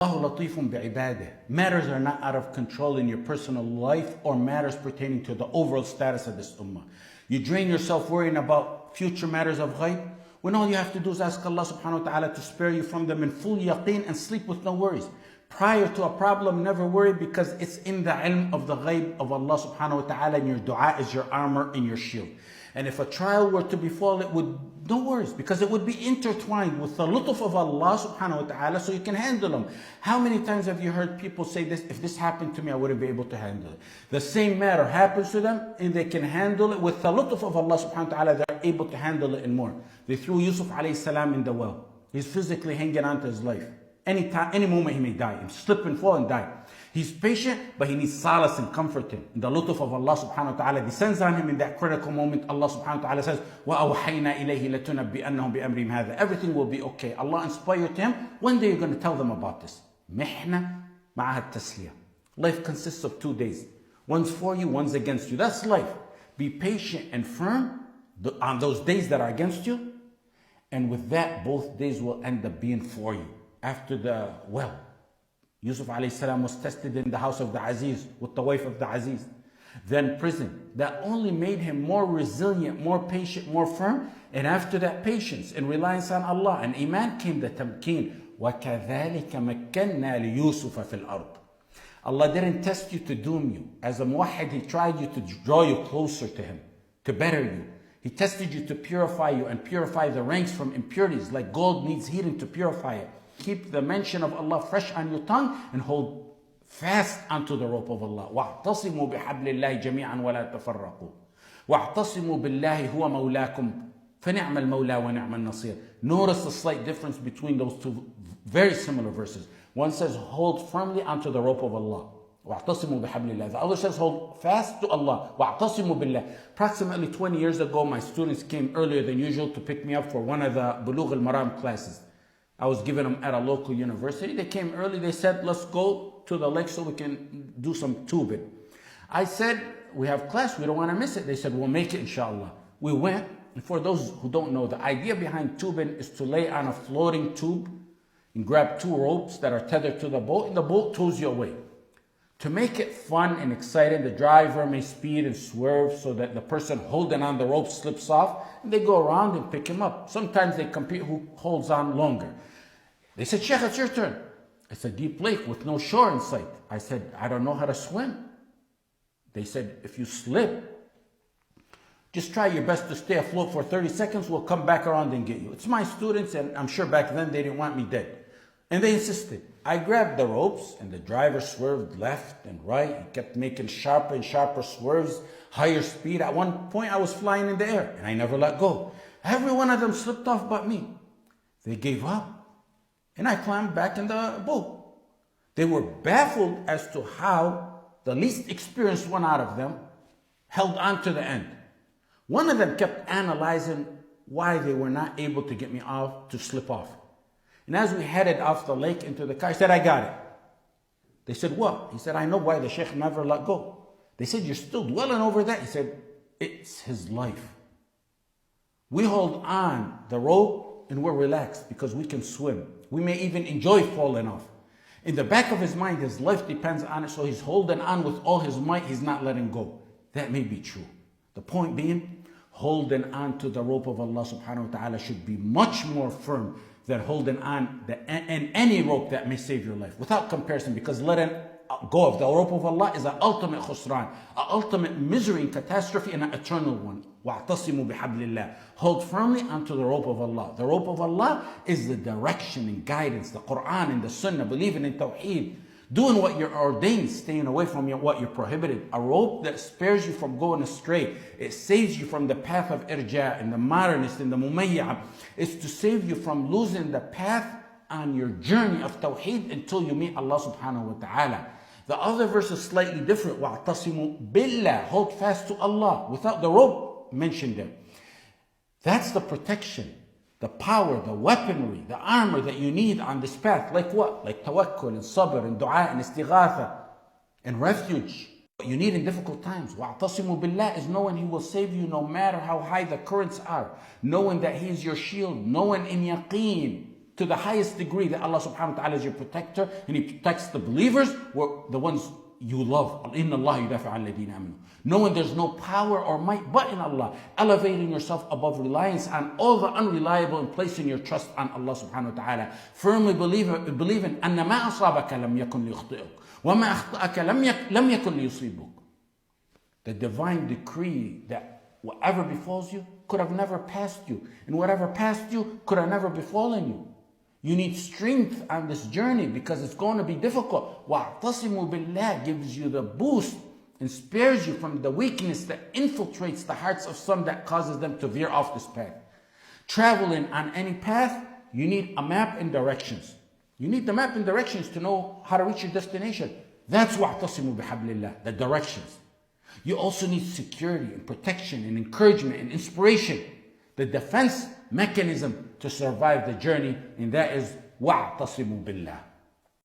Allah latifun bi'ibadah. Matters are not out of control in your personal life or matters pertaining to the overall status of this ummah. You drain yourself worrying about future matters of ghaib, when all you have to do is ask Allah subhanahu wa ta'ala to spare you from them in full yaqeen and sleep with no worries. Prior to a problem, never worry because it's in the ilm of the ghaib of Allah subhanahu wa ta'ala, and your dua is your armor and your shield. And if a trial were to befall, it would, no worries, because it would be intertwined with the lutf of Allah subhanahu wa ta'ala, so you can handle them. How many times have you heard people say this, if this happened to me, I wouldn't be able to handle it. The same matter happens to them, and they can handle it with the lutf of Allah subhanahu wa ta'ala, they're able to handle it and more. They threw Yusuf alayhi salam in the well. He's physically hanging on to his life. Any moment he may die, he slip and fall and die. He's patient, but he needs solace and comforting. And the lutf of Allah subhanahu wa ta'ala descends on him in that critical moment. Allah subhanahu wa ta'ala says, وَأَوْحَيْنَا إِلَيْهِ لَتُنَبِّئَنَّهُمْ بِأَمْرِهِمْ هَذَا. Everything will be okay. Allah inspired him. One day you're going to tell them about this. مِحْنَةً مَعَهَا التَّسْلِيَةِ. Life consists of 2 days. One's for you, one's against you. That's life. Be patient and firm on those days that are against you. And with that, both days will end up being for you. After the well, Yusuf alayhi salam was tested in the house of the Aziz with the wife of the Aziz. Then prison. That only made him more resilient, more patient, more firm. And after that patience and reliance on Allah and Iman came the tamkeen. وَكَذَلِكَ مَكَّنَّا لِيُوسُفَ فِي الْأَرْضِ. Allah didn't test you to doom you. As a muwahid, He tried you to draw you closer to Him, to better you. He tested you to purify you and purify the ranks from impurities. Like gold needs heating to purify it. Keep the mention of Allah fresh on your tongue and hold fast onto the rope of Allah. وَاعْتَصِمُوا بِحَبْلِ اللَّهِ جَمِيعًا وَلَا تَفَرَّقُوا وَاعْتَصِمُوا بِاللَّهِ هُوَ مَوْلَاكُمْ فَنِعْمَ الْمَوْلَى وَنِعْمَ النَّصِيرُ. Notice the slight difference between those two very similar verses. One says, hold firmly onto the rope of Allah. وَاعْتَصِمُوا بِحَبْلِ اللَّهِ. The other says, hold fast to Allah. وَاعْتَصِمُوا بِاللَّهِ. Approximately 20 years ago, my students came earlier than usual to pick me up for one of the Bulugh al-Maram classes. I was giving them at a local university. They came early. They said, let's go to the lake so we can do some tubing. I said, we have class. We don't want to miss it. They said, we'll make it, inshallah. We went. And for those who don't know, the idea behind tubing is to lay on a floating tube and grab 2 ropes that are tethered to the boat, and the boat tows you away. To make it fun and exciting, the driver may speed and swerve so that the person holding on the rope slips off, and they go around and pick him up. Sometimes they compete who holds on longer. They said, Sheikh, it's your turn. It's a deep lake with no shore in sight. I said, I don't know how to swim. They said, if you slip, just try your best to stay afloat for 30 seconds. We'll come back around and get you. It's my students, and I'm sure back then they didn't want me dead. And they insisted. I grabbed the ropes, and the driver swerved left and right. He kept making sharper and sharper swerves, higher speed. At one point, I was flying in the air, and I never let go. Every one of them slipped off but me. They gave up, and I climbed back in the boat. They were baffled as to how the least experienced one out of them held on to the end. One of them kept analyzing why they were not able to get me off, to slip off. And as we headed off the lake into the car, I said, I got it. They said, what? He said, I know why the Sheikh never let go. They said, you're still dwelling over that? He said, it's his life. We hold on the rope and we're relaxed because we can swim. We may even enjoy falling off. In the back of his mind, his life depends on it, so he's holding on with all his might. He's not letting go. That may be true. The point being, holding on to the rope of Allah subhanahu wa ta'ala should be much more firm than holding on and any rope that may save your life, without comparison, because letting go of the rope of Allah is an ultimate khusran, an ultimate misery and catastrophe, and an eternal one. وَاعْتَصِمُوا بِحَبْلِ اللَّهِ. Hold firmly onto the rope of Allah. The rope of Allah is the direction and guidance, the Quran and the Sunnah, believing in Tawheed, doing what you're ordained, staying away from what you're prohibited. A rope that spares you from going astray. It saves you from the path of irja, and the modernist and the mumayya is to save you from losing the path on your journey of Tawheed until you meet Allah subhanahu wa ta'ala. The other verse is slightly different. وَاعْتَصِمُوا بِاللَّهِ. Hold fast to Allah without the rope mentioned there. That's the protection, the power, the weaponry, the armor that you need on this path. Like what? Like tawakkul and sabr and dua and istighatha and refuge. What you need in difficult times. وَاعْتَصِمُوا بِاللَّهِ is knowing He will save you no matter how high the currents are. Knowing that He is your shield. Knowing in yaqeen to the highest degree that Allah subhanahu wa ta'ala is your protector and He protects the believers, the ones you love. Inna Allah yudafi al ladina amanu. Knowing there's no power or might but in Allah. Elevating yourself above reliance on all the unreliable and placing your trust on Allah subhanahu wa ta'ala. Firmly believing أن ما أصابك لم يكن ليخطئك وما أخطأك لم يكن ليصيبك. The divine decree that whatever befalls you could have never passed you, and whatever passed you could have never befallen you. You need strength on this journey because it's going to be difficult. وَاعْتَصِمُوا بِاللَّهِ gives you the boost and spares you from the weakness that infiltrates the hearts of some that causes them to veer off this path. Traveling on any path, you need a map and directions. You need the map and directions to know how to reach your destination. That's وَاعْتَصِمُوا بِحَبْلِ اللَّهِ, the directions. You also need security and protection and encouragement and inspiration, the defense mechanism to survive the journey, and that is وَاعْتَصِمُوا بِاللَّهِ.